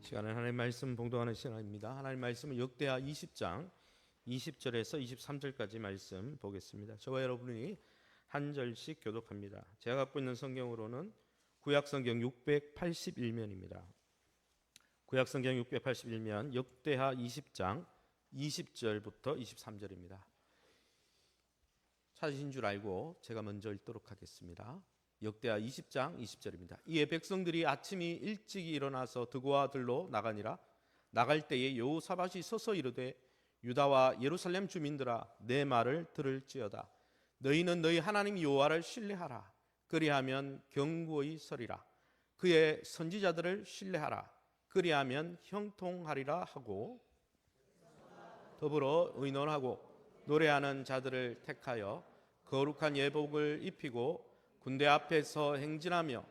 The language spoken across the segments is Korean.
시간은 하나님의 말씀 봉독하는 시간입니다. 하나님의 말씀은 역대하 20장 20절에서 23절까지 말씀 보겠습니다. 저와 여러분이 한 절씩 교독합니다. 제가 갖고 있는 성경으로는 구약성경 681면입니다. 구약성경 681면 역대하 20장 20절부터 23절입니다. 찾으신 줄 알고 제가 먼저 읽도록 하겠습니다. 역대하 20장 20절입니다. 이에 백성들이 아침이 일찍이 일어나서 드고와 들로 나가니라. 나갈 때에 여호사밧이 서서 이르되 유다와 예루살렘 주민들아 내 말을 들을지어다. 너희는 너희 하나님 여호와를 신뢰하라. 그리하면 견고히 서리라. 그의 선지자들을 신뢰하라. 그리하면 형통하리라 하고 더불어 의논하고 노래하는 자들을 택하여 거룩한 예복을 입히고 군대 앞에서 행진하며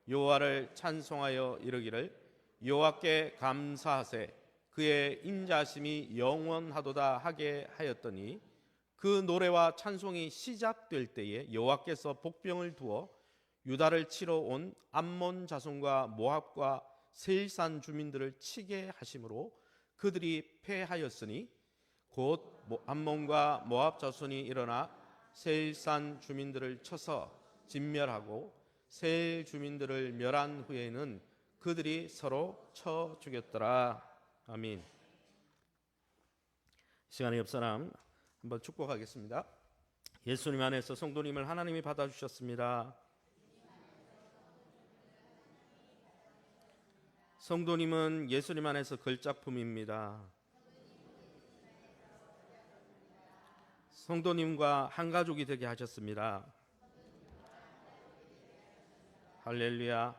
여호와를 찬송하여 이르기를 여호와께 감사하세 그의 인자심이 영원하도다 하게 하였더니 그 노래와 찬송이 시작될 때에 여호와께서 복병을 두어 유다를 치러 온 암몬 자손과 모압과 세일산 주민들을 치게 하심으로 그들이 패하였으니 곧 암몬과 모압 자손이 일어나 세일산 주민들을 쳐서 진멸하고 세일 주민들을 멸한 후에는 그들이 서로 쳐 죽였더라. 아멘. 시간에 옆 사람 한번 축복하겠습니다. 예수님 안에서 성도님을 하나님이 받아주셨습니다. 성도님은 예수님 안에서 걸작품입니다. 성도님과 한 가족이 되게 하셨습니다. 할렐루야.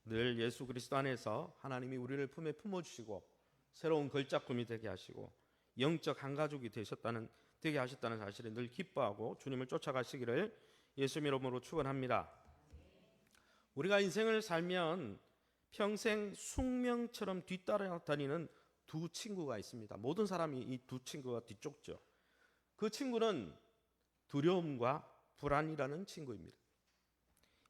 늘 예수 그리스도 안에서 하나님이 우리를 품에 품어주시고 새로운 걸작품이 되게 하시고 영적 한 가족이 되게 하셨다는 사실에 늘 기뻐하고 주님을 쫓아가시기를 예수님 이름으로 축원합니다. 우리가 인생을 살면 평생 숙명처럼 뒤따라다니는 두 친구가 있습니다. 모든 사람이 이 두 친구가 뒤쫓죠. 그 친구는 두려움과 불안이라는 친구입니다.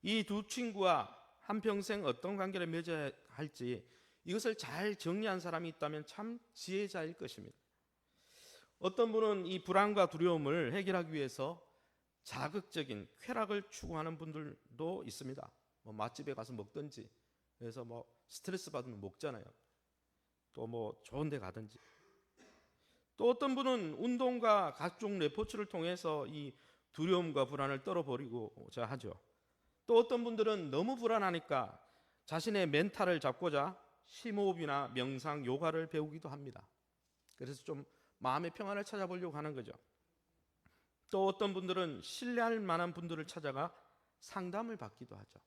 이 두 친구와 한평생 어떤 관계를 맺어야 할지 이것을 잘 정리한 사람이 있다면 참 지혜자일 것입니다. 어떤 분은 이 불안과 두려움을 해결하기 위해서 자극적인 쾌락을 추구하는 분들도 있습니다. 맛집에 가서 먹든지, 그래서 스트레스 받으면 먹잖아요. 또 좋은 데 가든지. 또 어떤 분은 운동과 각종 레포츠를 통해서 이 두려움과 불안을 떨어버리고자 하죠. 또 어떤 분들은 너무 불안하니까 자신의 멘탈을 잡고자 심호흡이나 명상, 요가를 배우기도 합니다. 그래서 좀 마음의 평안을 찾아보려고 하는 거죠. 또 어떤 분들은 신뢰할 만한 분들을 찾아가 상담을 받기도 하죠.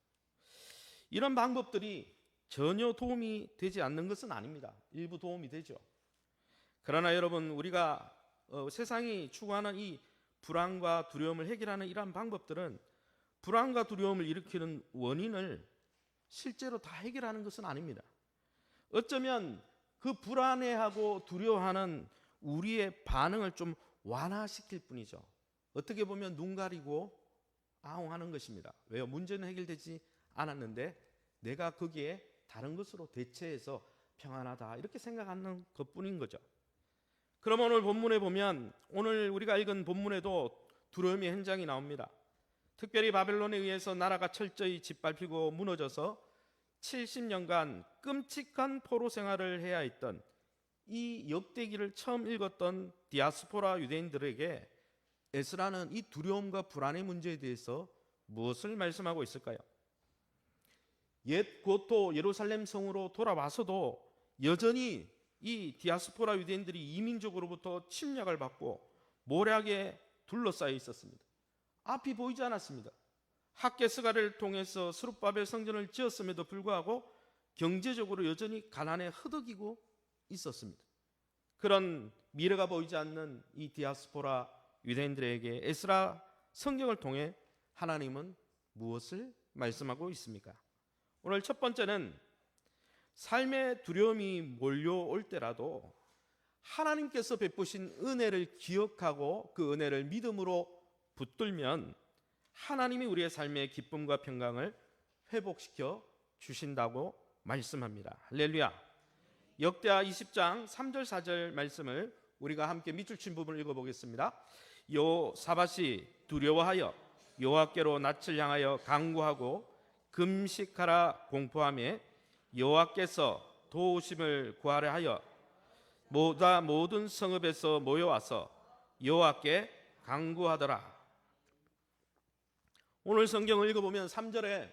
이런 방법들이 전혀 도움이 되지 않는 것은 아닙니다. 일부 도움이 되죠. 그러나 여러분, 우리가 세상이 추구하는 이 불안과 두려움을 해결하는 이러한 방법들은 불안과 두려움을 일으키는 원인을 실제로 다 해결하는 것은 아닙니다. 어쩌면 그 불안해하고 두려워하는 우리의 반응을 좀 완화시킬 뿐이죠. 어떻게 보면 눈 가리고 아웅하는 것입니다. 왜요? 문제는 해결되지 않았는데 내가 거기에 다른 것으로 대체해서 평안하다 이렇게 생각하는 것뿐인 거죠. 그럼 오늘 본문에 보면 오늘 우리가 읽은 본문에도 두려움의 현장이 나옵니다. 특별히 바벨론에 의해서 나라가 철저히 짓밟히고 무너져서 70년간 끔찍한 포로 생활을 해야 했던 이 역대기를 처음 읽었던 디아스포라 유대인들에게 에스라는 이 두려움과 불안의 문제에 대해서 무엇을 말씀하고 있을까요? 옛 고토 예루살렘 성으로 돌아와서도 여전히 이 디아스포라 유대인들이 이민족으로부터 침략을 받고 모략에 둘러싸여 있었습니다. 앞이 보이지 않았습니다. 학개스가를 통해서 스룹바벨 성전을 지었음에도 불구하고 경제적으로 여전히 가난에 허덕이고 있었습니다. 그런 미래가 보이지 않는 이 디아스포라 유대인들에게 에스라 성경을 통해 하나님은 무엇을 말씀하고 있습니까? 오늘 첫 번째는 삶의 두려움이 몰려올 때라도 하나님께서 베푸신 은혜를 기억하고 그 은혜를 믿음으로 붙들면 하나님이 우리의 삶의 기쁨과 평강을 회복시켜 주신다고 말씀합니다. 할렐루야. 역대하 20장 3절 4절 말씀을 우리가 함께 밑줄 친 부분을 읽어보겠습니다. 여호사밧이 두려워하여 여호와께로 낯을 향하여 간구하고 금식하라 공포하며 여호와께서 도우심을 구하려 하여 모든 성읍에서 모여와서 여호와께 간구하더라. 오늘 성경을 읽어보면 3절에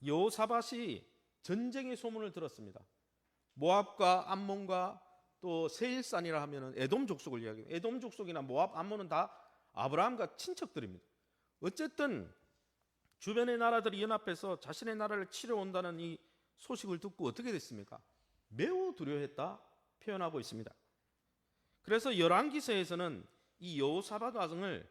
여호사밧이 전쟁의 소문을 들었습니다. 모압과 암몬과 또 세일산이라 하면은 에돔 족속을 이야기해요. 에돔 족속이나 모압, 암몬은 다 아브라함과 친척들입니다. 어쨌든 주변의 나라들이 연합해서 자신의 나라를 치러 온다는 이 소식을 듣고 어떻게 됐습니까? 매우 두려워했다 표현하고 있습니다. 그래서 열왕기서에서는 이 여호사밧 왕을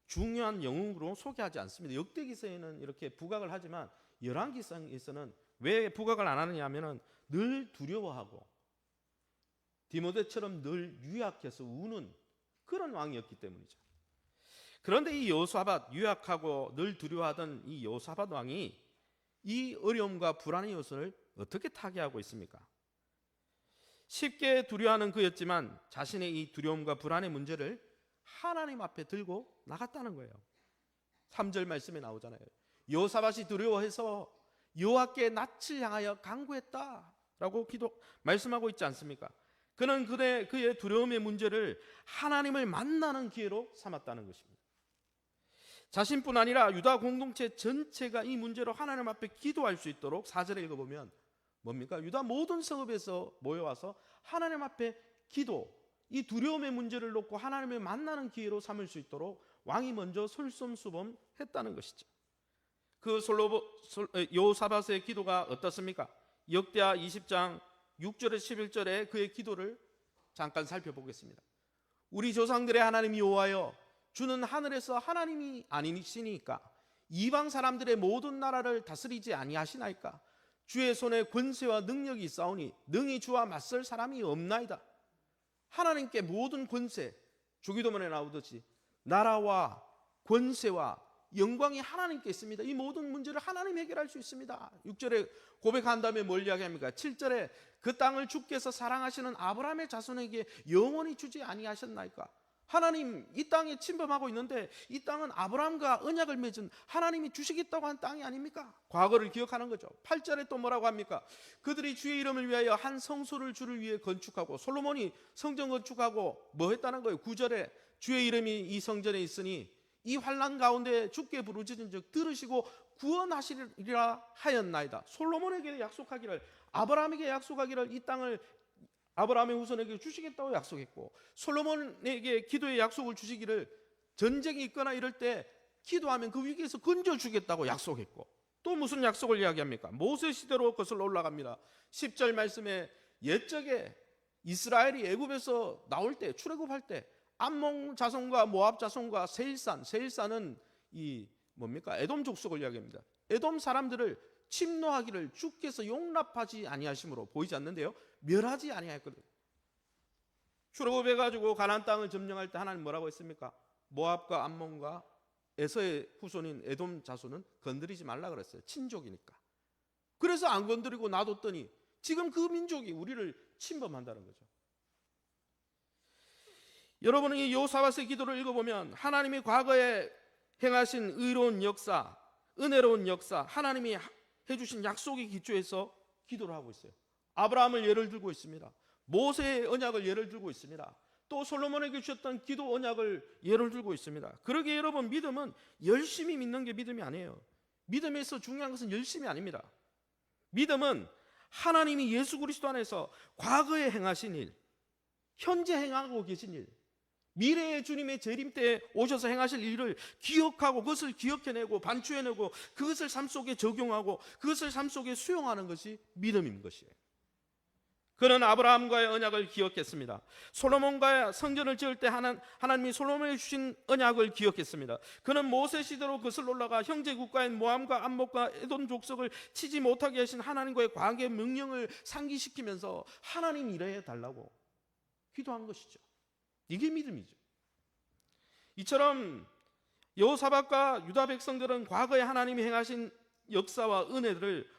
중요한 영웅으로 소개하지 않습니다. 역대기서에는 이렇게 부각을 하지만 열왕기서에서는 왜 부각을 안 하느냐 하면은 늘 두려워하고 디모데처럼 늘 유약해서 우는 그런 왕이었기 때문이죠. 그런데 이 여호사밧, 유약하고 늘 두려워하던 이 여호사밧 왕이 이 어려움과 불안의 요소를 어떻게 타개하고 있습니까? 쉽게 두려워하는 그였지만 자신의 이 두려움과 불안의 문제를 하나님 앞에 들고 나갔다는 거예요. 3절 말씀에 나오잖아요. 여호사밧이 두려워해서 여호와께 낯을 향하여 간구했다라고 말씀하고 있지 않습니까? 그는 그의 두려움의 문제를 하나님을 만나는 기회로 삼았다는 것입니다. 자신뿐 아니라 유다 공동체 전체가 이 문제로 하나님 앞에 기도할 수 있도록 4절에 읽어보면 뭡니까? 유다 모든 성읍에서 모여와서 하나님 앞에 기도, 이 두려움의 문제를 놓고 하나님을 만나는 기회로 삼을 수 있도록 왕이 먼저 솔선수범했다는 것이죠. 그 여호사밧의 기도가 어떻습니까? 역대하 20장 6절에서 11절에 그의 기도를 잠깐 살펴보겠습니다. 우리 조상들의 하나님 여호와여, 주는 하늘에서 하나님이 아니시니까 이방 사람들의 모든 나라를 다스리지 아니하시나이까? 주의 손에 권세와 능력이 있사오니 능히 주와 맞설 사람이 없나이다. 하나님께 모든 권세, 주기도문에 나오듯이 나라와 권세와 영광이 하나님께 있습니다. 이 모든 문제를 하나님 해결할 수 있습니다. 6절에 고백한 다음에 뭘 이야기합니까? 7절에 그 땅을 주께서 사랑하시는 아브라함의 자손에게 영원히 주지 아니하셨나이까? 하나님 이 땅에 침범하고 있는데 이 땅은 아브라함과 언약을 맺은 하나님이 주시겠다고 한 땅이 아닙니까? 과거를 기억하는 거죠. 8절에 또 뭐라고 합니까? 그들이 주의 이름을 위하여 한 성소를 주를 위해 건축하고, 솔로몬이 성전 건축하고 뭐 했다는 거예요? 9절에 주의 이름이 이 성전에 있으니 이 환난 가운데 주께 부르짖은즉 들으시고 구원하시리라 하였나이다. 솔로몬에게 약속하기를, 아브라함에게 약속하기를 이 땅을 아브라함의 후손에게 주시겠다고 약속했고, 솔로몬에게 기도의 약속을 주시기를 전쟁이 있거나 이럴 때 기도하면 그 위기에서 건져주겠다고 약속했고, 또 무슨 약속을 이야기합니까? 모세 시대로 거슬러 올라갑니다. 10절 말씀에 옛적에 이스라엘이 애굽에서 나올 때, 출애굽할 때 암몬 자손과 모압 자손과 세일산은 이 뭡니까? 에돔 족속을 이야기합니다. 에돔 사람들을 침노하기를 주께서 용납하지 아니하심으로, 보이지 않는데요, 멸하지 아니하였거든요. 출애굽해 가지고 가나안 땅을 점령할 때 하나님 뭐라고 했습니까? 모압과 암몬과 에서의 후손인 에돔 자손은 건드리지 말라 그랬어요. 친족이니까. 그래서 안 건드리고 놔뒀더니 지금 그 민족이 우리를 침범한다는 거죠. 여러분은 이 여호사밧의 기도를 읽어보면 하나님이 과거에 행하신 의로운 역사, 은혜로운 역사, 하나님이 해주신 약속의 기초에서 기도를 하고 있어요. 아브라함을 예를 들고 있습니다. 모세의 언약을 예를 들고 있습니다. 또 솔로몬에게 주셨던 기도 언약을 예를 들고 있습니다. 그러기에 여러분, 믿음은 열심히 믿는 게 믿음이 아니에요. 믿음에서 중요한 것은 열심이 아닙니다. 믿음은 하나님이 예수 그리스도 안에서 과거에 행하신 일, 현재 행하고 계신 일, 미래의 주님의 재림 때 오셔서 행하실 일을 기억하고 그것을 기억해내고 반추해내고 그것을 삶 속에 적용하고 그것을 삶 속에 수용하는 것이 믿음인 것이에요. 그는 아브라함과의 언약을 기억했습니다. 솔로몬과의 성전을 지을 때 하나님이 솔로몬에게 주신 언약을 기억했습니다. 그는 모세 시대로 거슬러 올라가 형제 국가인 모함과 암몬과 에돔 족속을 치지 못하게 하신 하나님과의 관계 명령을 상기시키면서 하나님 이래 달라고 기도한 것이죠. 이게 믿음이죠. 이처럼 여호사밧과 유다 백성들은 과거에 하나님이 행하신 역사와 은혜를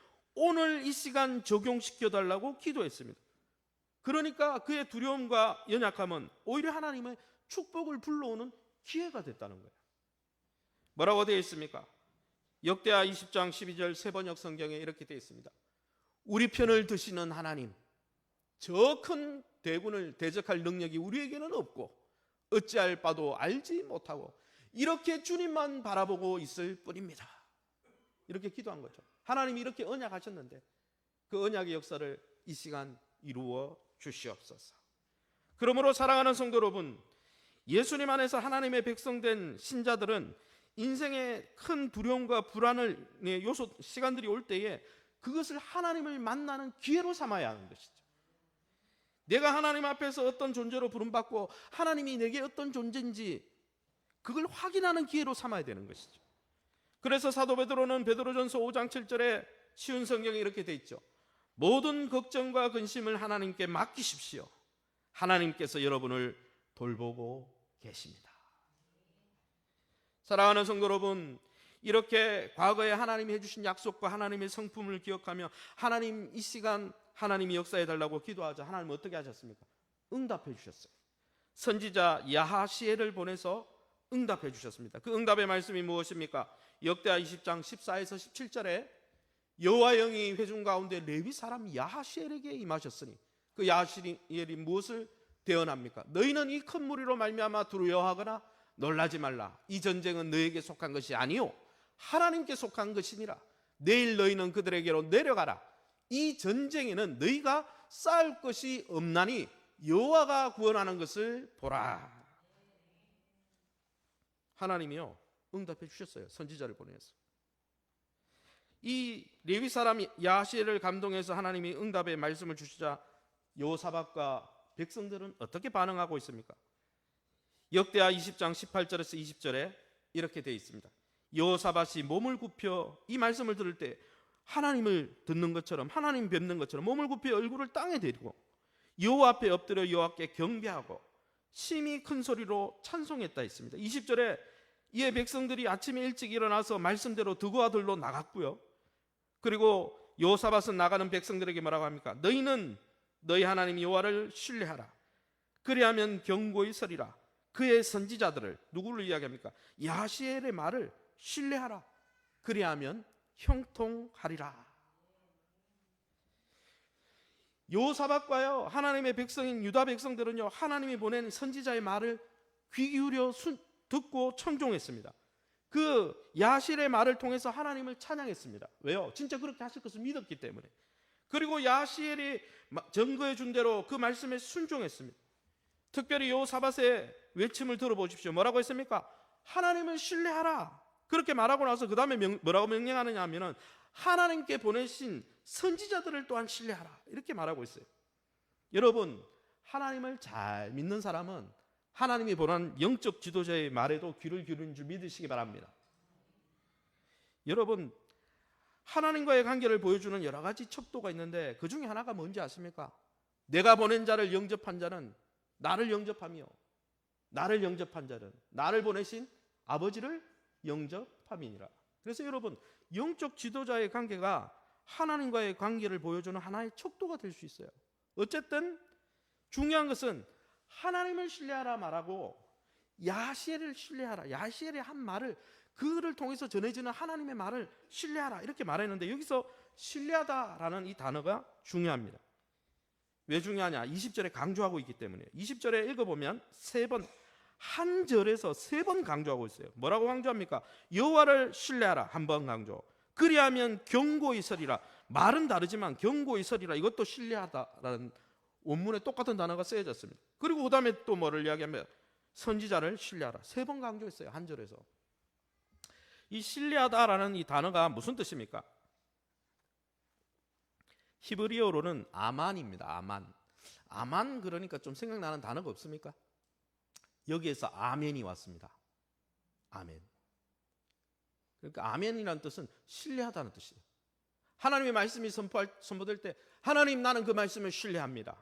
오늘 이 시간 적용시켜 달라고 기도했습니다. 그러니까 그의 두려움과 연약함은 오히려 하나님의 축복을 불러오는 기회가 됐다는 거예요. 뭐라고 되어 있습니까? 역대하 20장 12절 새번역 성경에 이렇게 되어 있습니다. 우리 편을 드시는 하나님, 저 큰 대군을 대적할 능력이 우리에게는 없고 어찌할 바도 알지 못하고 이렇게 주님만 바라보고 있을 뿐입니다. 이렇게 기도한 거죠. 하나님이 이렇게 언약하셨는데 그 언약의 역사를 이 시간 이루어 주시옵소서. 그러므로 사랑하는 성도 여러분, 예수님 안에서 하나님의 백성된 신자들은 인생의 큰 두려움과 불안을 요소 시간들이 올 때에 그것을 하나님을 만나는 기회로 삼아야 하는 것이죠. 내가 하나님 앞에서 어떤 존재로 부름받고 하나님이 내게 어떤 존재인지 그걸 확인하는 기회로 삼아야 되는 것이죠. 그래서 사도 베드로는 베드로전서 5장 7절에 쉬운 성경에 이렇게 돼 있죠. 모든 걱정과 근심을 하나님께 맡기십시오. 하나님께서 여러분을 돌보고 계십니다. 사랑하는 성도 여러분, 이렇게 과거에 하나님이 해주신 약속과 하나님의 성품을 기억하며 하나님 이 시간 하나님이 역사해 달라고 기도하자 하나님은 어떻게 하셨습니까? 응답해 주셨어요. 선지자 야하시엘을 보내서 응답해 주셨습니다. 그 응답의 말씀이 무엇입니까? 역대하 20장 14에서 17절에 여호와 영이 회중 가운데 레위 사람 야하시엘에게 임하셨으니 그 야하시엘이 무엇을 대언합니까? 너희는 이 큰 무리로 말미암아 두려워하거나 놀라지 말라. 이 전쟁은 너에게 속한 것이 아니요 하나님께 속한 것이니라. 내일 너희는 그들에게로 내려가라. 이 전쟁에는 너희가 싸울 것이 없나니 여호와가 구원하는 것을 보라. 하나님이요 응답해 주셨어요. 선지자를 보내서 이 레위 사람 야하시엘을 감동해서 하나님이 응답의 말씀을 주시자 여호사밧과 백성들은 어떻게 반응하고 있습니까? 역대하 20장 18절에서 20절에 이렇게 되어 있습니다. 여호사밧이 몸을 굽혀 이 말씀을 들을 때 하나님을 듣는 것처럼 하나님 뵙는 것처럼 몸을 굽혀 얼굴을 땅에 대리고 여호와 앞에 엎드려 여호와께 경배하고 심히 큰 소리로 찬송했다 했습니다. 20절에 이에 백성들이 아침에 일찍 일어나서 말씀대로 득어와 들로 나갔고요. 그리고 여호사밧은 나가는 백성들에게 뭐라고 합니까? 너희는 너희 하나님 여호와를 신뢰하라. 그리하면 견고히 서리라. 그의 선지자들을 누구를 이야기합니까? 야하시엘의 말을 신뢰하라. 그리하면 형통하리라. 여호사밧과요 하나님의 백성인 유다 백성들은요 하나님이 보낸 선지자의 말을 귀 기울여 듣고 청종했습니다. 그 야하시엘의 말을 통해서 하나님을 찬양했습니다. 왜요? 진짜 그렇게 하실 것을 믿었기 때문에. 그리고 야하시엘이 증거해 준 대로 그 말씀에 순종했습니다. 특별히 여호사밧의 외침을 들어보십시오. 뭐라고 했습니까? 하나님을 신뢰하라. 그렇게 말하고 나서 그 다음에 뭐라고 명령하느냐 하면은 하나님께 보내신 선지자들을 또한 신뢰하라. 이렇게 말하고 있어요. 여러분, 하나님을 잘 믿는 사람은 하나님이 보낸 영적 지도자의 말에도 귀를 기울이는 줄 믿으시기 바랍니다. 여러분, 하나님과의 관계를 보여주는 여러 가지 척도가 있는데 그 중에 하나가 뭔지 아십니까? 내가 보낸 자를 영접한 자는 나를 영접하며 나를 영접한 자는 나를 보내신 아버지를 영접함이니라. 그래서 여러분, 영적 지도자의 관계가 하나님과의 관계를 보여주는 하나의 척도가 될 수 있어요. 어쨌든 중요한 것은 하나님을 신뢰하라 말하고 야하시엘을 신뢰하라. 야하시엘의 한 말을 그를 통해서 전해지는 하나님의 말을 신뢰하라 이렇게 말했는데 여기서 신뢰하다라는 이 단어가 중요합니다. 왜 중요하냐? 20절에 강조하고 있기 때문에. 20절에 읽어보면 한 절에서 3번 강조하고 있어요. 뭐라고 강조합니까? 여호와를 신뢰하라 한 번 강조. 그리하면 견고히 서리라. 말은 다르지만 견고히 서리라. 이것도 신뢰하다라는 원문에 똑같은 단어가 쓰여졌습니다. 그리고 그 다음에 또 뭐를 이야기하면 선지자를 신뢰하라. 3번 강조했어요. 한 절에서. 이 신뢰하다라는 이 단어가 무슨 뜻입니까? 히브리어로는 아만입니다. 아만 그러니까 좀 생각나는 단어가 없습니까? 여기에서 아멘이 왔습니다. 아멘. 그러니까 아멘이라는 뜻은 신뢰하다는 뜻이에요. 하나님의 말씀이 선포될 때 하나님 나는 그 말씀을 신뢰합니다.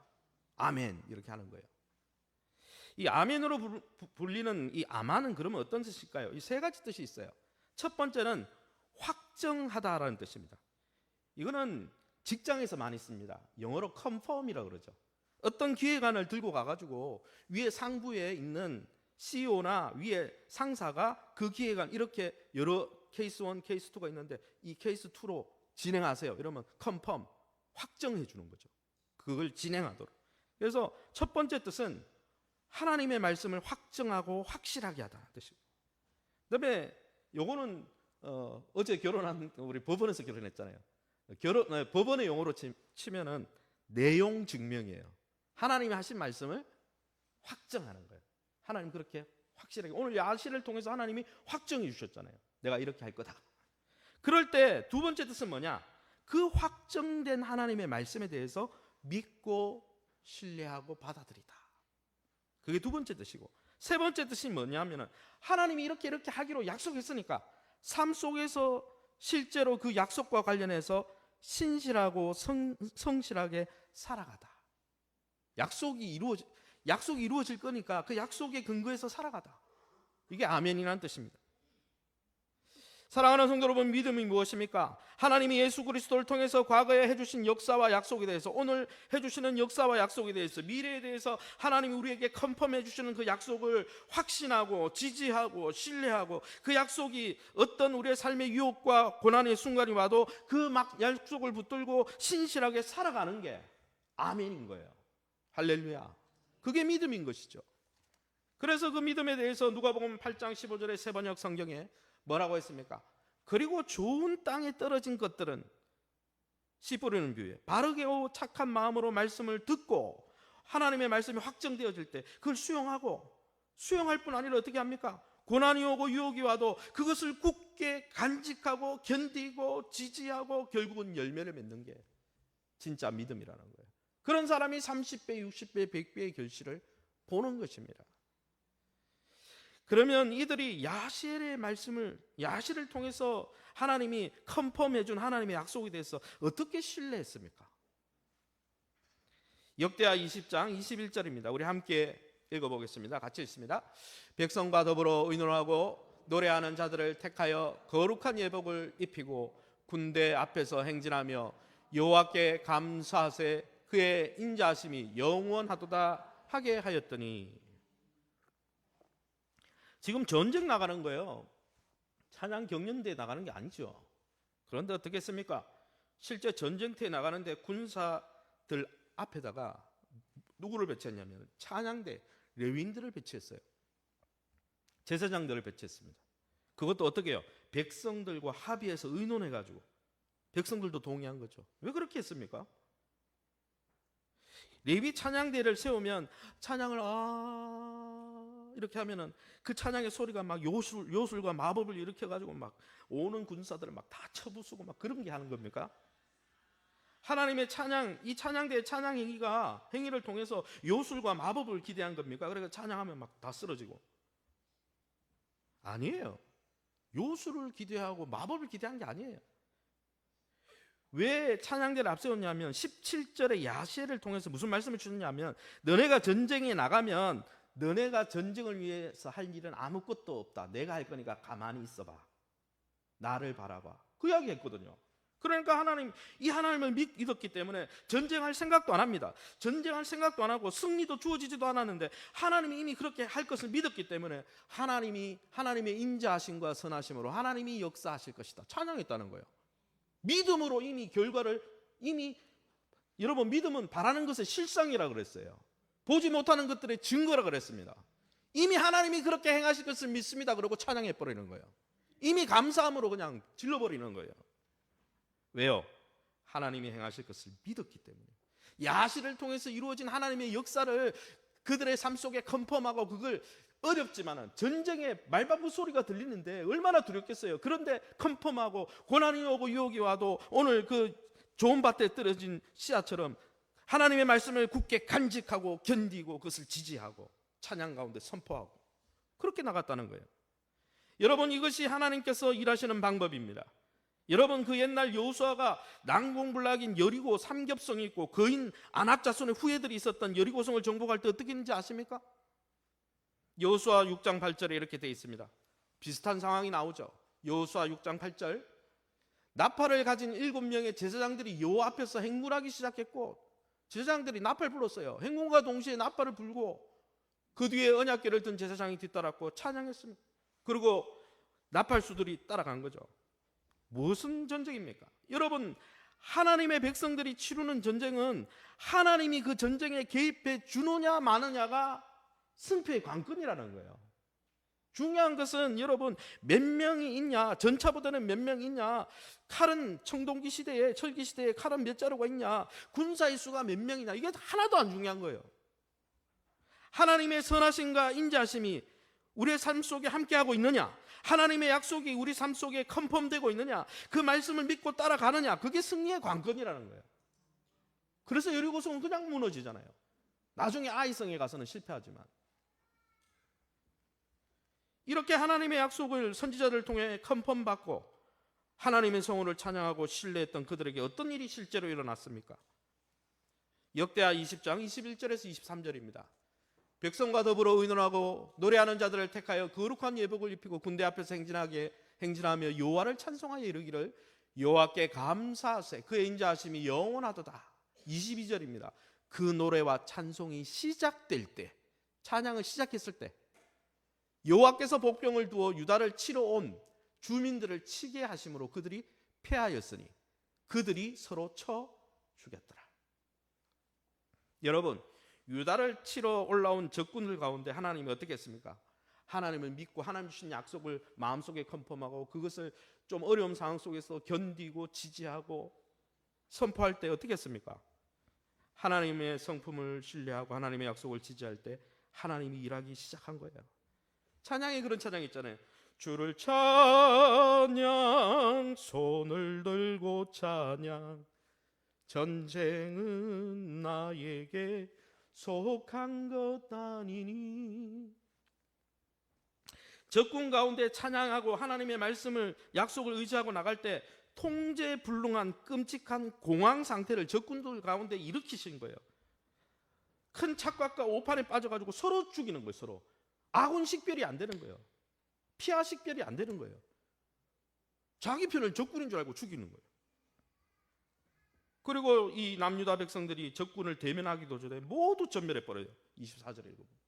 아멘 이렇게 하는 거예요. 이 아멘으로 불리는 이 아만은 그러면 어떤 뜻일까요? 이 3가지 뜻이 있어요. 첫 번째는 확정하다라는 뜻입니다. 이거는 직장에서 많이 씁니다. 영어로 confirm이라고 그러죠. 어떤 기획안을 들고 가가지고 위에 상부에 있는 CEO나 위에 상사가 그 기획안 이렇게 여러 케이스 1, 케이스 2가 있는데 이 케이스 2로 진행하세요. 이러면 confirm, 확정해 주는 거죠. 그걸 진행하도록. 그래서 첫 번째 뜻은 하나님의 말씀을 확정하고 확실하게 하다는 뜻이고, 그다음에 요거는 어제 결혼한 우리 법원에서 결혼했잖아요. 법원의 용어로 치면은 내용 증명이에요. 하나님이 하신 말씀을 확정하는 거예요. 하나님 그렇게 확실하게, 오늘 야시를 통해서 하나님이 확정해 주셨잖아요. 내가 이렇게 할 거다. 그럴 때 두 번째 뜻은 뭐냐? 그 확정된 하나님의 말씀에 대해서 믿고 신뢰하고 받아들이다. 그게 두 번째 뜻이고, 세 번째 뜻이 뭐냐면은 하나님이 이렇게 하기로 약속했으니까 삶 속에서 실제로 그 약속과 관련해서 신실하고 성실하게 살아가다. 약속이 이루어질 거니까 그 약속에 근거해서 살아가다. 이게 아멘이라는 뜻입니다. 사랑하는 성도 여러분, 믿음이 무엇입니까? 하나님이 예수 그리스도를 통해서 과거에 해주신 역사와 약속에 대해서, 오늘 해주시는 역사와 약속에 대해서, 미래에 대해서 하나님이 우리에게 컨펌해 주시는 그 약속을 확신하고 지지하고 신뢰하고, 그 약속이 어떤 우리의 삶의 유혹과 고난의 순간이 와도 그 막 약속을 붙들고 신실하게 살아가는 게 아멘인 거예요. 할렐루야. 그게 믿음인 것이죠. 그래서 그 믿음에 대해서 누가복음 8장 15절의 세번역 성경에 뭐라고 했습니까? 그리고 좋은 땅에 떨어진 것들은, 씨 뿌리는 비유에 바르게 오 착한 마음으로 말씀을 듣고 하나님의 말씀이 확정되어질 때 그걸 수용할 뿐 아니라 어떻게 합니까? 고난이 오고 유혹이 와도 그것을 굳게 간직하고 견디고 지지하고 결국은 열매를 맺는 게 진짜 믿음이라는 거예요. 그런 사람이 30배, 60배, 100배의 결실을 보는 것입니다. 그러면 이들이 야시엘의 말씀을, 야시를 통해서 하나님이 컨펌해 준 하나님의 약속에 대해서 어떻게 신뢰했습니까? 역대하 20장 21절입니다. 우리 함께 읽어보겠습니다. 같이 읽습니다. 백성과 더불어 의논하고 노래하는 자들을 택하여 거룩한 예복을 입히고 군대 앞에서 행진하며 여호와께 감사하세 그의 인자하심이 영원하도다 하게 하였더니. 지금 전쟁 나가는 거예요. 찬양 경연대에 나가는 게 아니죠. 그런데 어떻게 했습니까? 실제 전쟁터에 나가는데 군사들 앞에다가 누구를 배치했냐면 찬양대 레위인들을 배치했어요. 제사장들을 배치했습니다. 그것도 어떻게 해요? 백성들과 합의해서 의논해가지고 백성들도 동의한 거죠. 왜 그렇게 했습니까? 레위 찬양대를 세우면 찬양을 이렇게 하면은 그 찬양의 소리가 막 요술과 마법을 일으켜가지고 막 오는 군사들을 막 다 쳐부수고 막 그런 게 하는 겁니까? 하나님의 찬양, 이 찬양대의 찬양 행위를 통해서 요술과 마법을 기대한 겁니까? 그러니까 찬양하면 막 다 쓰러지고. 아니에요. 요술을 기대하고 마법을 기대한 게 아니에요. 왜 찬양대를 앞세웠냐면 17절의 야시엘을 통해서 무슨 말씀을 주느냐면, 너네가 전쟁에 나가면 너네가 전쟁을 위해서 할 일은 아무것도 없다. 내가 할 거니까 가만히 있어봐. 나를 바라봐. 그 이야기 했거든요. 그러니까 이 하나님을 믿었기 때문에 전쟁할 생각도 안 합니다. 전쟁할 생각도 안 하고 승리도 주어지지도 않았는데 하나님이 이미 그렇게 할 것을 믿었기 때문에 하나님의 인자하심과 선하심으로 하나님이 역사하실 것이다. 찬양했다는 거예요. 믿음으로 여러분, 믿음은 바라는 것의 실상이라고 그랬어요. 보지 못하는 것들의 증거라 그랬습니다. 이미 하나님이 그렇게 행하실 것을 믿습니다. 그러고 찬양해버리는 거예요. 이미 감사함으로 그냥 질러버리는 거예요. 왜요? 하나님이 행하실 것을 믿었기 때문에. 야시를 통해서 이루어진 하나님의 역사를 그들의 삶 속에 컨펌하고, 그걸 어렵지만은 전쟁의 말바꾸 소리가 들리는데 얼마나 두렵겠어요. 그런데 컨펌하고 고난이 오고 유혹이 와도 오늘 그 좋은 밭에 떨어진 씨앗처럼 하나님의 말씀을 굳게 간직하고 견디고 그것을 지지하고 찬양 가운데 선포하고 그렇게 나갔다는 거예요. 여러분, 이것이 하나님께서 일하시는 방법입니다. 여러분, 그 옛날 여호수아가 난공불락인 여리고, 삼겹성이 있고 거인 아낙 자손의 후예들이 있었던 여리고성을 정복할 때 어떻게 했는지 아십니까? 여호수아 6장 8절에 이렇게 되어 있습니다. 비슷한 상황이 나오죠. 여호수아 6장 8절, 나팔을 가진 7명의 제사장들이 여호와 앞에서 행군하기 시작했고, 제사장들이 나팔 불었어요. 행군과 동시에 나팔을 불고 그 뒤에 언약궤를 든 제사장이 뒤따랐고 찬양했습니다. 그리고 나팔수들이 따라간 거죠. 무슨 전쟁입니까? 여러분, 하나님의 백성들이 치르는 전쟁은 하나님이 그 전쟁에 개입해 주느냐 마느냐가 승패의 관건이라는 거예요. 중요한 것은 여러분, 몇 명이 있냐, 전차보다는 몇 명이 있냐, 칼은 청동기 시대에, 철기 시대에 칼은 몇 자루가 있냐, 군사의 수가 몇 명이냐, 이게 하나도 안 중요한 거예요. 하나님의 선하심과 인자하심이 우리의 삶 속에 함께하고 있느냐, 하나님의 약속이 우리 삶 속에 컨펌되고 있느냐, 그 말씀을 믿고 따라가느냐, 그게 승리의 관건이라는 거예요. 그래서 여리고성은 그냥 무너지잖아요. 나중에 아이성에 가서는 실패하지만, 이렇게 하나님의 약속을 선지자를 통해 컨펌받고 하나님의 성호를 찬양하고 신뢰했던 그들에게 어떤 일이 실제로 일어났습니까? 역대하 20장 21절에서 23절입니다. 백성과 더불어 의논하고 노래하는 자들을 택하여 거룩한 예복을 입히고 군대 앞에서 행진하며 여호와를 찬송하여 이르기를 여호와께 감사하세 그의 인자하심이 영원하도다. 22절입니다. 그 노래와 찬송이 시작될 때, 찬양을 시작했을 때 여호와께서 복병을 두어 유다를 치러 온 주민들을 치게 하심으로 그들이 패하였으니 그들이 서로 쳐 죽였더라. 여러분, 유다를 치러 올라온 적군들 가운데 하나님이 어떻게 했습니까? 하나님을 믿고 하나님 주신 약속을 마음속에 컨펌하고 그것을 좀 어려운 상황 속에서 견디고 지지하고 선포할 때 어떻게 했습니까? 하나님의 성품을 신뢰하고 하나님의 약속을 지지할 때 하나님이 일하기 시작한 거예요. 찬양에 그런 찬양이 있잖아요. 주를 찬양, 손을 들고 찬양, 전쟁은 나에게 속한 것 아니니. 적군 가운데 찬양하고 하나님의 말씀을, 약속을 의지하고 나갈 때 통제불능한 끔찍한 공황 상태를 적군들 가운데 일으키신 거예요. 큰 착각과 오판에 빠져가지고 서로 죽이는 거예요. 서로 아군 식별이 안 되는 거예요. 피하 식별이 안 되는 거예요. 자기 편을 적군인 줄 알고 죽이는 거예요. 그리고 이 남유다 백성들이 적군을 대면하기도 전에 모두 전멸해 버려요. 24절에 읽어보면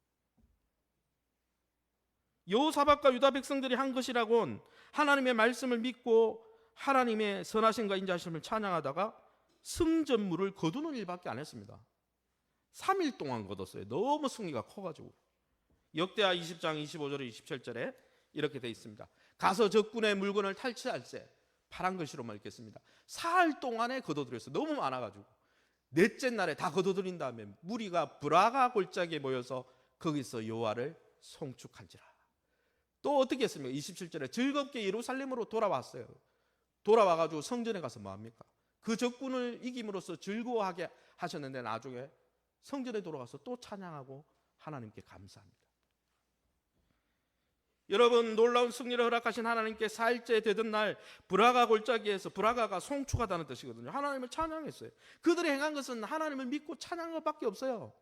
여호사밧과 유다 백성들이 한 것이라곤 하나님의 말씀을 믿고 하나님의 선하심과 인자하심을 찬양하다가 승전물을 거두는 일밖에 안 했습니다. 3일 동안 거뒀어요. 너무 승리가 커가지고. 역대하 20장 25절에 27절에 이렇게 되어 있습니다. 가서 적군의 물건을 탈취할세. 파란 글씨로만 읽겠습니다. 사흘 동안에 거둬들였어요. 너무 많아가지고. 넷째 날에 다 거둬들인 다음에 무리가 브라가 골짜기에 모여서 거기서 여호와를 송축한지라. 또 어떻게 했습니까? 27절에 즐겁게 예루살렘으로 돌아왔어요. 돌아와가지고 성전에 가서 뭐합니까? 그 적군을 이김으로써 즐거워하게 하셨는데 나중에 성전에 돌아가서 또 찬양하고 하나님께 감사합니다. 여러분, 놀라운 승리를 허락하신 하나님께 4일째 되던 날 브라가 골짜기에서, 브라가가 송축하다는 뜻이거든요. 하나님을 찬양했어요. 그들이 행한 것은 하나님을 믿고 찬양한 것밖에 없어요.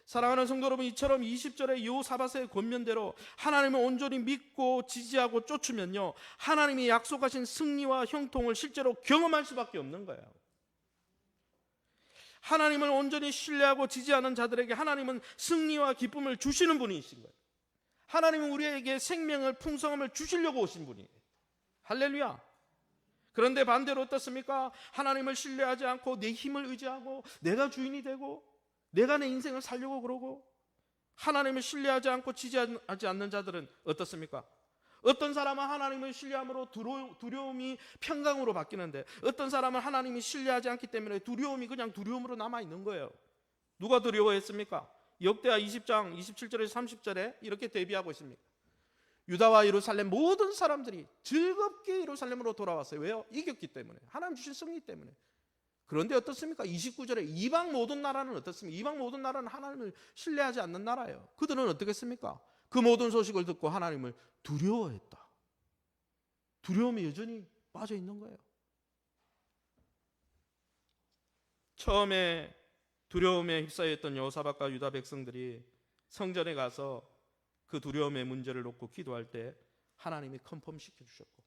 사랑하는 성도 여러분, 이처럼 20절의 여호사밧의 권면대로 하나님을 온전히 믿고 지지하고 쫓으면요, 하나님이 약속하신 승리와 형통을 실제로 경험할 수밖에 없는 거예요. 하나님을 온전히 신뢰하고 지지하는 자들에게 하나님은 승리와 기쁨을 주시는 분이신 거예요. 하나님은 우리에게 생명을, 풍성함을 주시려고 오신 분이에요. 할렐루야. 그런데 반대로 어떻습니까? 하나님을 신뢰하지 않고 내 힘을 의지하고 내가 주인이 되고 내가 내 인생을 살려고 그러고 하나님을 신뢰하지 않고 지지하지 않는 자들은 어떻습니까? 어떤 사람은 하나님을 신뢰함으로 두려움이 평강으로 바뀌는데, 어떤 사람은 하나님이 신뢰하지 않기 때문에 두려움이 그냥 두려움으로 남아있는 거예요. 누가 두려워했습니까? 역대하 20장 27절에서 30절에 이렇게 대비하고 있습니다. 유다와 예루살렘 모든 사람들이 즐겁게 예루살렘으로 돌아왔어요. 왜요? 이겼기 때문에, 하나님 주신 승리 때문에. 그런데 어떻습니까? 29절에 이방 모든 나라는 어떻습니까? 이방 모든 나라는 하나님을 신뢰하지 않는 나라예요. 그들은 어떻게 했습니까? 그 모든 소식을 듣고 하나님을 두려워했다. 두려움에 여전히 빠져 있는 거예요. 처음에 두려움에 휩싸였던 여호사밧과 유다 백성들이 성전에 가서 그 두려움의 문제를 놓고 기도할 때 하나님이 컨펌 시켜주셨고,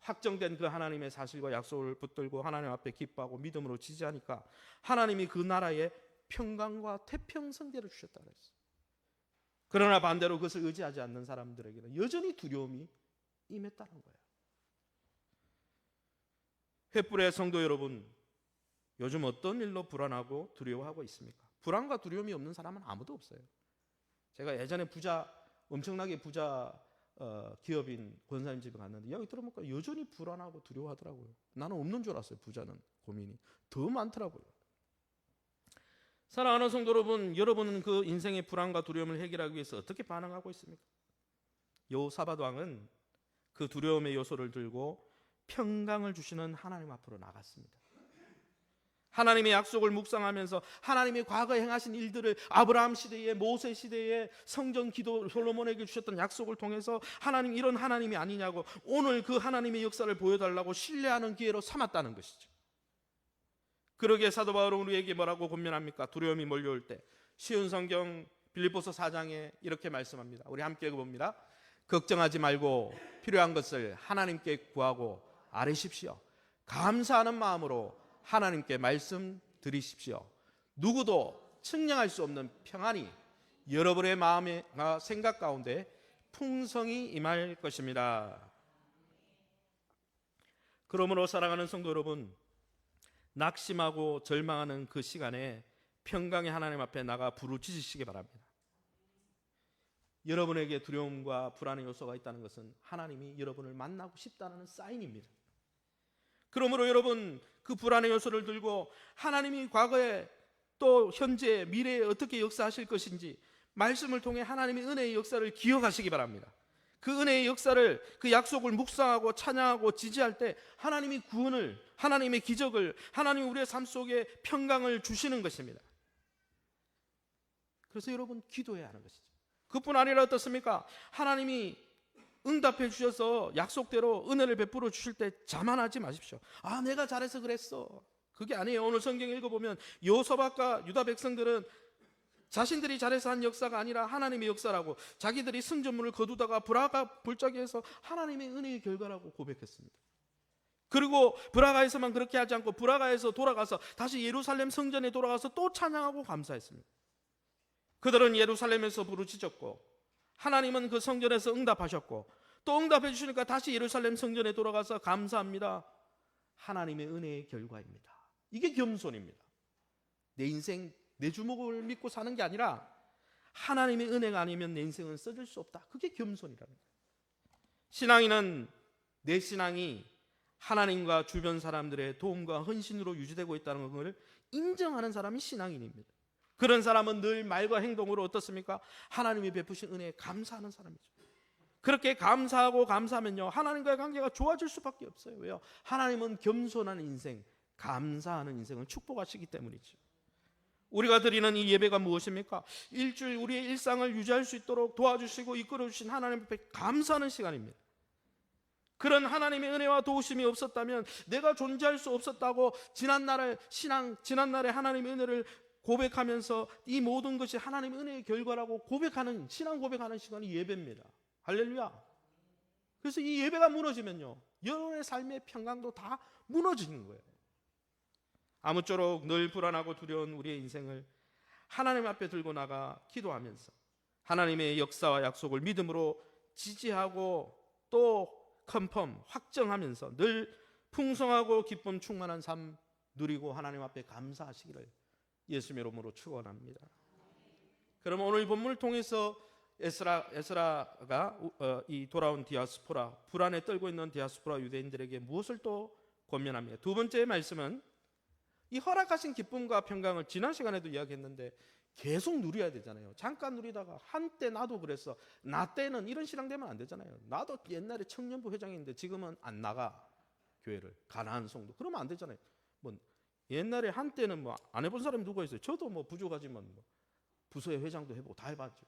확정된 그 하나님의 사실과 약속을 붙들고 하나님 앞에 기뻐하고 믿음으로 지지하니까 하나님이 그 나라에 평강과 태평성대를 주셨다 그랬어요. 그러나 반대로 그것을 의지하지 않는 사람들에게는 여전히 두려움이 임했다는 거예요. 횃불의 성도 여러분, 요즘 어떤 일로 불안하고 두려워하고 있습니까? 불안과 두려움이 없는 사람은 아무도 없어요. 제가 예전에 엄청나게 부자 기업인 권사님 집에 갔는데 이야기 들어보니까 여전히 불안하고 두려워하더라고요. 나는 없는 줄 알았어요. 부자는 고민이 더 많더라고요. 사랑하는 성도 여러분, 여러분은 그 인생의 불안과 두려움을 해결하기 위해서 어떻게 반응하고 있습니까? 여호사밧 왕은 그 두려움의 요소를 들고 평강을 주시는 하나님 앞으로 나갔습니다. 하나님의 약속을 묵상하면서 하나님이 과거에 행하신 일들을 아브라함 시대에, 모세 시대에, 성전 기도 솔로몬에게 주셨던 약속을 통해서 하나님 이런 하나님이 아니냐고 오늘 그 하나님의 역사를 보여달라고 신뢰하는 기회로 삼았다는 것이죠. 그러기에 사도 바울은 우리에게 뭐라고 권면합니까? 두려움이 몰려올 때 쉬운 성경 빌립보서 4장에 이렇게 말씀합니다. 우리 함께 읽어봅니다. 걱정하지 말고 필요한 것을 하나님께 구하고 아뢰십시오. 감사하는 마음으로 하나님께 말씀드리십시오. 누구도 측량할 수 없는 평안이 여러분의 마음과 생각 가운데 풍성히 임할 것입니다. 그러므로 사랑하는 성도 여러분, 낙심하고 절망하는 그 시간에 평강의 하나님 앞에 나가 부르짖으시기 바랍니다. 여러분에게 두려움과 불안의 요소가 있다는 것은 하나님이 여러분을 만나고 싶다는 사인입니다. 그러므로 여러분 그 불안의 요소를 들고 하나님이 과거에 또 현재 미래에 어떻게 역사하실 것인지 말씀을 통해 하나님의 은혜의 역사를 기억하시기 바랍니다. 그 은혜의 역사를, 그 약속을 묵상하고 찬양하고 지지할 때 하나님이 구원을, 하나님의 기적을, 하나님이 우리의 삶 속에 평강을 주시는 것입니다. 그래서 여러분 기도해야 하는 것이죠. 그뿐 아니라 어떻습니까? 하나님이 응답해 주셔서 약속대로 은혜를 베풀어 주실 때 자만하지 마십시오. 아, 내가 잘해서 그랬어. 그게 아니에요. 오늘 성경 읽어보면 여호사밧과 유다 백성들은 자신들이 잘해서 한 역사가 아니라 하나님의 역사라고, 자기들이 승전문을 거두다가 브라가 불짝이해서 하나님의 은혜의 결과라고 고백했습니다. 그리고 브라가에서만 그렇게 하지 않고 브라가에서 돌아가서 다시 예루살렘 성전에 돌아가서 또 찬양하고 감사했습니다. 그들은 예루살렘에서 부르짖었고 하나님은 그 성전에서 응답하셨고 또 응답해 주시니까 다시 예루살렘 성전에 돌아가서 감사합니다. 하나님의 은혜의 결과입니다. 이게 겸손입니다. 내 인생 내 주먹을 믿고 사는 게 아니라 하나님의 은혜가 아니면 내 인생은 써질 수 없다. 그게 겸손이랍니다. 신앙인은 내 신앙이 하나님과 주변 사람들의 도움과 헌신으로 유지되고 있다는 것을 인정하는 사람이 신앙인입니다. 그런 사람은 늘 말과 행동으로 어떻습니까? 하나님이 베푸신 은혜에 감사하는 사람이죠. 그렇게 감사하고 감사하면요, 하나님과의 관계가 좋아질 수밖에 없어요. 왜요? 하나님은 겸손한 인생, 감사하는 인생을 축복하시기 때문이죠. 우리가 드리는 이 예배가 무엇입니까? 일주일 우리의 일상을 유지할 수 있도록 도와주시고 이끌어주신 하나님 앞에 감사하는 시간입니다. 그런 하나님의 은혜와 도우심이 없었다면 내가 존재할 수 없었다고 지난날의 하나님의 은혜를 고백하면서 이 모든 것이 하나님의 은혜의 결과라고 고백하는, 신앙 고백하는 시간이 예배입니다. 할렐루야. 그래서 이 예배가 무너지면요, 여러분의 삶의 평강도 다 무너지는 거예요. 아무쪼록 늘 불안하고 두려운 우리의 인생을 하나님 앞에 들고 나가 기도하면서 하나님의 역사와 약속을 믿음으로 지지하고 또 확정하면서 늘 풍성하고 기쁨 충만한 삶 누리고 하나님 앞에 감사하시기를 예수님의 이름으로 축원합니다. 그럼 오늘 본문을 통해서 에스라가 이 돌아온 디아스포라, 불안에 떨고 있는 디아스포라 유대인들에게 무엇을 또 권면합니까? 두 번째 말씀은 이 허락하신 기쁨과 평강을 지난 시간에도 이야기했는데 계속 누려야 되잖아요. 잠깐 누리다가 한때 나도 그랬어, 나 때는, 이런 신앙 되면 안 되잖아요. 나도 옛날에 청년부 회장인데 지금은 안 나가 교회를, 가난한 성도, 그러면 안 되잖아요. 뭐 옛날에 한때는 뭐 안 해본 사람이 누가 있어요? 저도 뭐 부족하지만 뭐 부서의 회장도 해보고 다 해봤죠.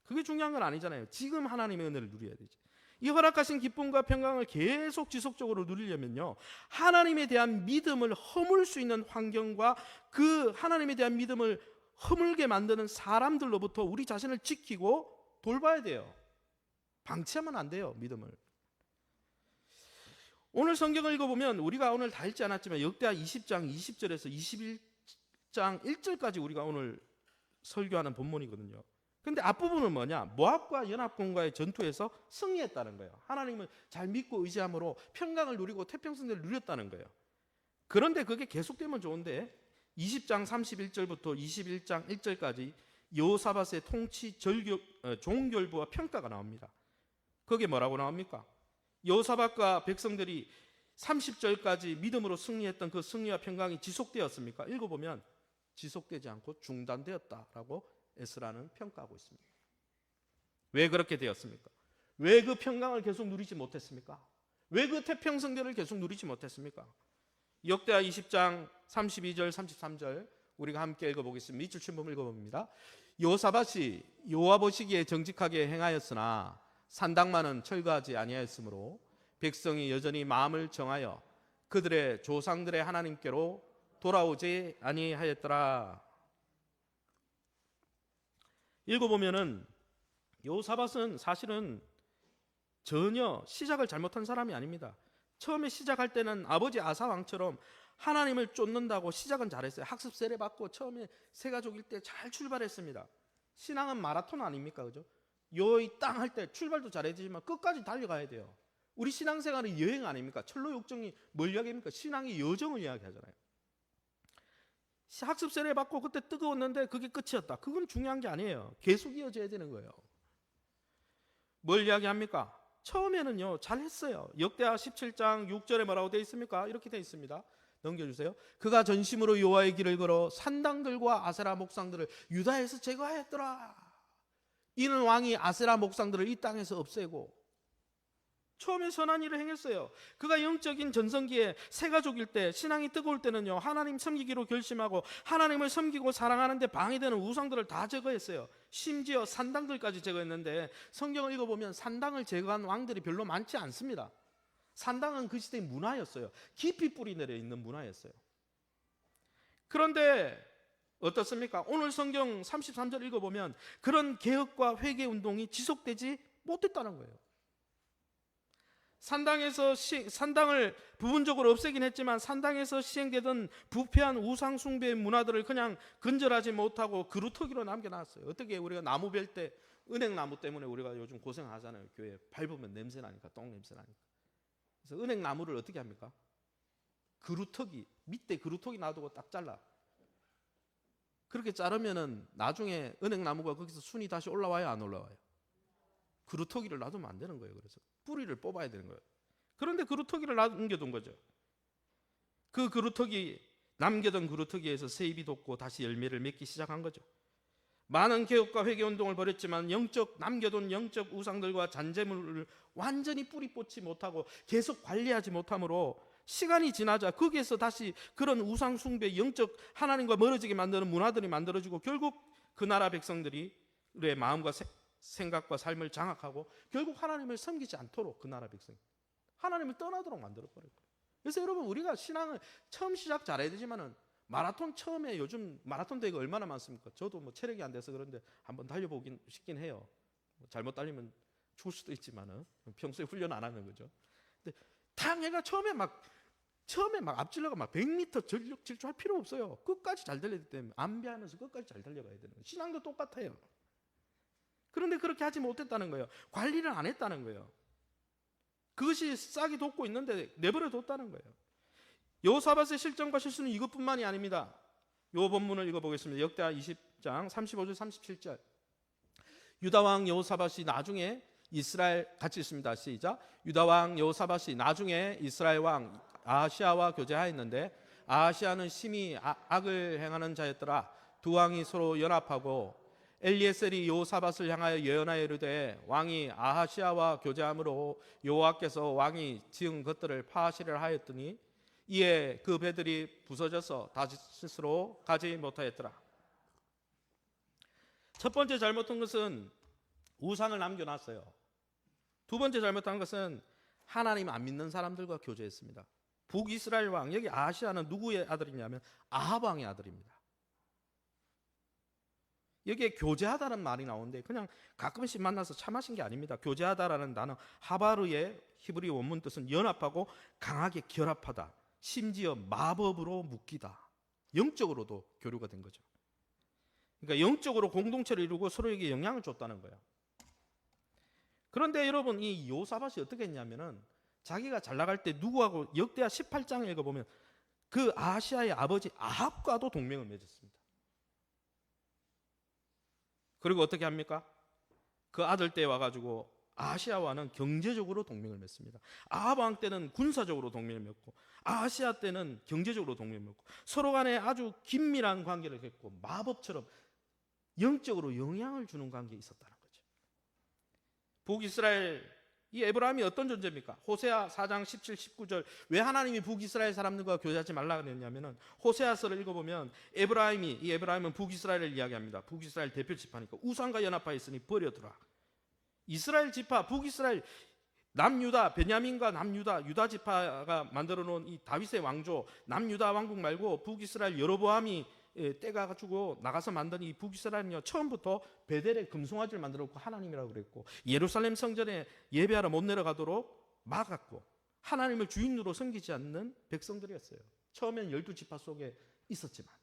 그게 중요한 건 아니잖아요. 지금 하나님의 은혜를 누려야 되지. 이 허락하신 기쁨과 평강을 계속 지속적으로 누리려면요, 하나님에 대한 믿음을 허물 수 있는 환경과 그 하나님에 대한 믿음을 허물게 만드는 사람들로부터 우리 자신을 지키고 돌봐야 돼요. 방치하면 안 돼요, 믿음을. 오늘 성경을 읽어보면 우리가 오늘 다 읽지 않았지만 역대하 20장 20절에서 21장 1절까지 우리가 오늘 설교하는 본문이거든요. 근데 앞부분은 뭐냐? 모압과 연합군과의 전투에서 승리했다는 거예요. 하나님을 잘 믿고 의지함으로 평강을 누리고 태평성대를 누렸다는 거예요. 그런데 그게 계속되면 좋은데 20장 31절부터 21장 1절까지 여호사밧의 통치, 종결부와 평가가 나옵니다. 거기에 뭐라고 나옵니까? 여호사밧과 백성들이 30절까지 믿음으로 승리했던 그 승리와 평강이 지속되었습니까? 읽어보면 지속되지 않고 중단되었다라고 에스라는 평가하고 있습니다. 왜 그렇게 되었습니까? 왜 그 평강을 계속 누리지 못했습니까? 왜 그 태평성대를 계속 누리지 못했습니까? 역대하 20장 32절 33절 우리가 함께 읽어보겠습니다. 밑줄 친 부분 읽어봅니다. 여호사밧이 여호와 보시기에 정직하게 행하였으나 산당만은 철거하지 아니하였으므로 백성이 여전히 마음을 정하여 그들의 조상들의 하나님께로 돌아오지 아니하였더라. 읽어보면은 여호사밧은 사실은 전혀 시작을 잘못한 사람이 아닙니다. 처음에 시작할 때는 아버지 아사 왕처럼 하나님을 쫓는다고 시작은 잘했어요. 학습 세례 받고 처음에 세 가족일 때 잘 출발했습니다. 신앙은 마라톤 아닙니까? 그죠? 이 땅 할 때 출발도 잘해지지만 끝까지 달려가야 돼요. 우리 신앙생활은 여행 아닙니까? 철로 욕정이 뭘 이야기합니까? 신앙의 여정을 이야기하잖아요. 학습 세례 받고 그때 뜨거웠는데 그게 끝이었다. 그건 중요한 게 아니에요. 계속 이어져야 되는 거예요. 뭘 이야기합니까? 처음에는요 잘했어요. 역대하 17장 6절에 뭐라고 되어 있습니까? 이렇게 되어 있습니다. 넘겨주세요. 그가 전심으로 여호와의 길을 걸어 산당들과 아세라 목상들을 유다에서 제거하였더라. 이는 왕이 아세라 목상들을 이 땅에서 없애고 처음에 선한 일을 행했어요. 그가 영적인 전성기에 새 가족일 때 신앙이 뜨거울 때는요 하나님 섬기기로 결심하고 하나님을 섬기고 사랑하는데 방해되는 우상들을 다 제거했어요. 심지어 산당들까지 제거했는데 성경을 읽어보면 산당을 제거한 왕들이 별로 많지 않습니다. 산당은 그 시대의 문화였어요. 깊이 뿌리 내려 있는 문화였어요. 그런데 어떻습니까? 오늘 성경 33절 읽어보면 그런 개혁과 회개 운동이 지속되지 못했다는 거예요. 산당을 부분적으로 없애긴 했지만 산당에서 시행되던 부패한 우상 숭배의 문화들을 그냥 근절하지 못하고 그루터기로 남겨놨어요. 어떻게 우리가 나무 벨 때 은행나무 때문에 우리가 요즘 고생하잖아요. 교회 밟으면 냄새 나니까, 똥 냄새 나니까. 그래서 은행나무를 어떻게 합니까? 그루터기, 밑에 그루터기 놔두고 딱 잘라. 그렇게 자르면은 나중에 은행나무가 거기서 순이 다시 올라와요, 안 올라와요? 그루터기를 놔두면 안 되는 거예요. 그래서 뿌리를 뽑아야 되는 거예요. 그런데 그루터기를 남겨둔 거죠. 그 그루터기, 남겨둔 그루터기에서 새잎이 돋고 다시 열매를 맺기 시작한 거죠. 많은 개혁과 회개 운동을 벌였지만 남겨둔 영적 우상들과 잔재물을 완전히 뿌리 뽑지 못하고 계속 관리하지 못하므로 시간이 지나자 거기에서 다시 그런 우상 숭배, 영적 하나님과 멀어지게 만드는 문화들이 만들어지고 결국 그 나라 백성들의 마음과 생각과 삶을 장악하고 결국 하나님을 섬기지 않도록 그 나라 백성이 하나님을 떠나도록 만들어버려요. 그래서 여러분 우리가 신앙을 처음 시작 잘해야 되지만은 마라톤 처음에 요즘 마라톤 대회가 얼마나 많습니까? 저도 뭐 체력이 안 돼서 그런데 한번 달려보긴 싶긴 해요. 잘못 달리면 죽을 수도 있지만은 평소에 훈련 안 하는 거죠. 근데 당해가 처음에 막 앞질러가 막 100m 전력 질주할 필요 없어요. 끝까지 잘 달려야 되기 때문에 안배하면서 끝까지 잘 달려가야 되는 거예요. 신앙도 똑같아요. 그런데 그렇게 하지 못했다는 거예요. 관리를 안 했다는 거예요. 그것이 싹이 돋고 있는데 내버려 뒀다는 거예요. 여호사밧의 실정과 실수는 이것뿐만이 아닙니다. 이 본문을 읽어보겠습니다. 역대하 20장 35절 37절. 유다왕 여호사밧이 나중에 이스라엘 같이 있습니다. 시작. 유다왕 여호사밧이 나중에 이스라엘 왕 아하시아와 교제하였는데 아하시아는 심히 악을 행하는 자였더라. 두 왕이 서로 연합하고 엘리에셀이 여호사밧을 향하여 예언하여 이르되 왕이 아하시아와 교제함으로 여호와께서 왕이 지은 것들을 파하시려 하였더니 이에 그 배들이 부서져서 다시스로 가지 못하였더라. 첫 번째 잘못한 것은 우상을 남겨놨어요. 두 번째 잘못한 것은 하나님 안 믿는 사람들과 교제했습니다. 북이스라엘 왕, 여기 아하시아는 누구의 아들이냐면 아합 왕의 아들입니다. 여기에 교제하다는 말이 나오는데 그냥 가끔씩 만나서 차 마신 게 아닙니다. 교제하다라는 단어 하바르의 히브리 원문 뜻은 연합하고 강하게 결합하다, 심지어 마법으로 묶이다. 영적으로도 교류가 된 거죠. 그러니까 영적으로 공동체를 이루고 서로에게 영향을 줬다는 거예요. 그런데 여러분, 이 여호사밧이 어떻게 했냐면은 자기가 잘 나갈 때 누구하고, 역대하 18장을 읽어보면 그 아하시아의 아버지 아합과도 동맹을 맺었습니다. 그리고 어떻게 합니까? 그 아들 때 와가지고 아하시아와는 경제적으로 동맹을 맺습니다. 아합 왕 때는 군사적으로 동맹을 맺고 아하시아 때는 경제적으로 동맹을 맺고 서로 간에 아주 긴밀한 관계를 맺고 마법처럼 영적으로 영향을 주는 관계에 있었다는 거죠. 북이스라엘, 이 에브라임이 어떤 존재입니까? 호세아 4장 17, 19절 왜 하나님이 북이스라엘 사람들과 교제하지 말라 그랬냐면은 호세아서를 읽어보면 이 에브라임은 북이스라엘을 이야기합니다. 북이스라엘 대표 지파니까 우상과 연합하여 있으니 버려두라. 이스라엘 지파, 북이스라엘, 남유다, 베냐민과 남유다, 유다 지파가 만들어 놓은 이 다윗의 왕조, 남유다 왕국 말고 북이스라엘 여로보암이 때가 가지고 나가서 만든 이 북이스라엘은요, 처음부터 베델에 금송아지를 만들어 놓고 하나님이라고 그랬고 예루살렘 성전에 예배하러 못 내려가도록 막았고 하나님을 주인으로 섬기지 않는 백성들이었어요. 처음엔 12지파 속에 있었지만.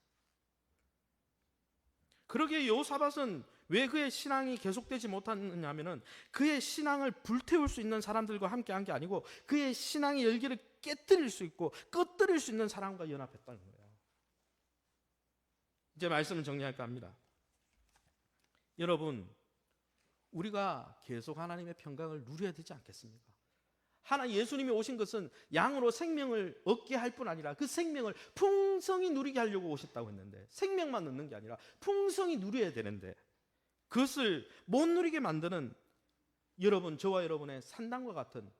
그러기에 여호사밧은 왜 그의 신앙이 계속되지 못했느냐면은 그의 신앙을 불태울 수 있는 사람들과 함께 한 게 아니고 그의 신앙의 열기를 깨뜨릴 수 있고 꺼뜨릴 수 있는 사람과 연합했다는 거예요. 이제 말씀을 정리할까 합니다. 여러분, 우리가 계속 하나님의 평강을 누려야 되지 않겠습니까? 예수님이 오신 것은 양으로 생명을 얻게 할 뿐 아니라 그 생명을 풍성히 누리게 하려고 오셨다고 했는데, 생명만 얻는 게 아니라 풍성히 누려야 되는데 그것을 못 누리게 만드는 여러분, 저와 여러분의 산당과 같은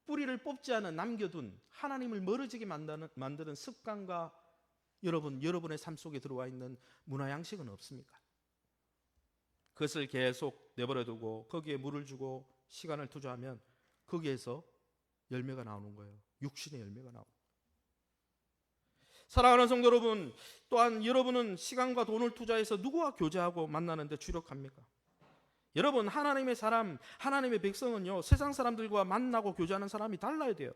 뿌리를 뽑지 않아 남겨둔 하나님을 멀어지게 만드는 습관과 여러분의 삶 속에 들어와 있는 문화 양식은 없습니까? 그것을 계속 내버려두고 거기에 물을 주고 시간을 투자하면 거기에서 열매가 나오는 거예요. 육신의 열매가 나오는 거예요. 사랑하는 성도 여러분, 또한 여러분은 시간과 돈을 투자해서 누구와 교제하고 만나는데 주력합니까? 여러분, 하나님의 사람, 하나님의 백성은요, 세상 사람들과 만나고 교제하는 사람이 달라야 돼요.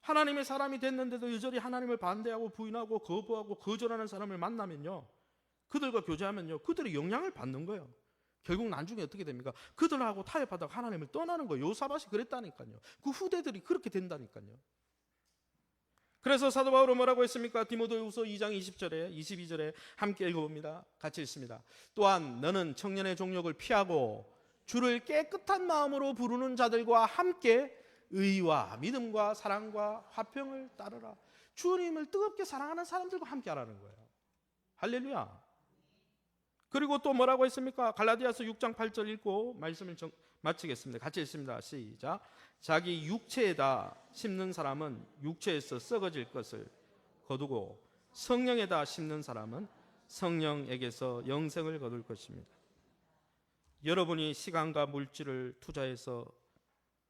하나님의 사람이 됐는데도 여전히 하나님을 반대하고 부인하고 거부하고 거절하는 사람을 만나면요, 그들과 교제하면요, 그들의 영향을 받는 거예요. 결국 나중에 어떻게 됩니까? 그들하고 타협하다가 하나님을 떠나는 거예요. 여호사밧이 그랬다니까요. 그 후대들이 그렇게 된다니까요. 그래서 사도 바울은 뭐라고 했습니까? 디모데후서 2장 20절에 22절에 함께 읽어봅니다. 같이 읽습니다. 또한 너는 청년의 종욕을 피하고 주를 깨끗한 마음으로 부르는 자들과 함께 의와 믿음과 사랑과 화평을 따르라. 주님을 뜨겁게 사랑하는 사람들과 함께 하라는 거예요. 할렐루야. 그리고 또 뭐라고 했습니까? 갈라디아서 6장 8절 읽고 말씀을 마치겠습니다. 같이 읽습니다. 시작. 자기 육체에다 심는 사람은 육체에서 썩어질 것을 거두고 성령에다 심는 사람은 성령에게서 영생을 거둘 것입니다. 여러분이 시간과 물질을 투자해서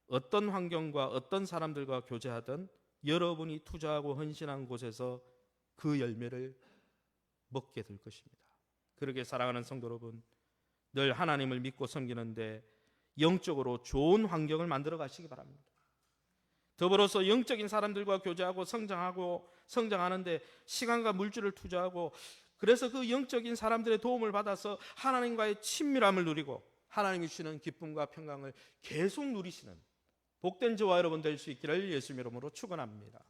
어떤 환경과 어떤 사람들과 교제하든 여러분이 투자하고 헌신한 곳에서 그 열매를 먹게 될 것입니다. 그러게 사랑하는 성도 여러분, 늘 하나님을 믿고 섬기는데 영적으로 좋은 환경을 만들어 가시기 바랍니다. 더불어서 영적인 사람들과 교제하고 성장하는데 시간과 물질을 투자하고, 그래서 그 영적인 사람들의 도움을 받아서 하나님과의 친밀함을 누리고 하나님이 주시는 기쁨과 평강을 계속 누리시는 복된 저와 여러분 될 수 있기를 예수님 이름으로 축원합니다.